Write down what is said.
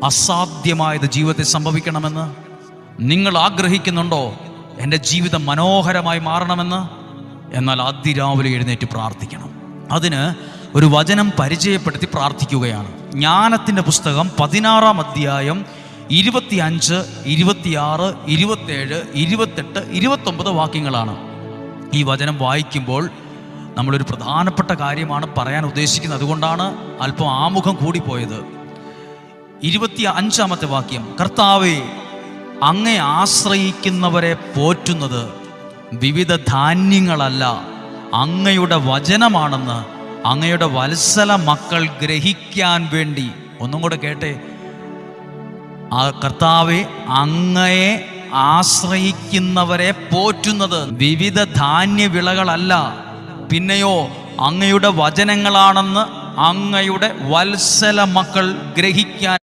അസാധ്യമായത് ജീവിതത്തിൽ സംഭവിക്കണമെന്ന് നിങ്ങൾ ആഗ്രഹിക്കുന്നുണ്ടോ? എൻ്റെ ജീവിതം മനോഹരമായി മാറണമെന്ന്? എന്നാൽ അതിരാവിലെ എഴുന്നേറ്റ് പ്രാർത്ഥിക്കണം. അതിന് ഒരു വചനം പരിചയപ്പെടുത്തി പ്രാർത്ഥിക്കുകയാണ്. ജ്ഞാനത്തിൻ്റെ പുസ്തകം 16-ാം അധ്യായം 25, 26, 27, 28, 29 വാക്യങ്ങളാണ്. ഈ വചനം വായിക്കുമ്പോൾ നമ്മളൊരു പ്രധാനപ്പെട്ട കാര്യമാണ് പറയാൻ ഉദ്ദേശിക്കുന്നത്. അതുകൊണ്ടാണ് അല്പം ആമുഖം കൂടിപ്പോയത്. 25-ാമത്തെ വാക്യം: കർത്താവേ, അങ്ങയെ ആശ്രയിക്കുന്നവരെ പോറ്റുന്നത് വിവിധ ധാന്യങ്ങളല്ല, അങ്ങയുടെ വചനമാണെന്ന് അങ്ങയുടെ വത്സല മക്കൾ ഗ്രഹിക്കാൻ വേണ്ടി. ഒന്നും കൂടെ കേട്ടെ. കർത്താവേ, അങ്ങയെ ആശ്രയിക്കുന്നവരെ പോറ്റുന്നത് വിവിധ ധാന്യവിളകളല്ല, പിന്നെയോ അങ്ങയുടെ വചനങ്ങളാണെന്ന് അങ്ങയുടെ വത്സല മക്കൾ ഗ്രഹിക്കാൻ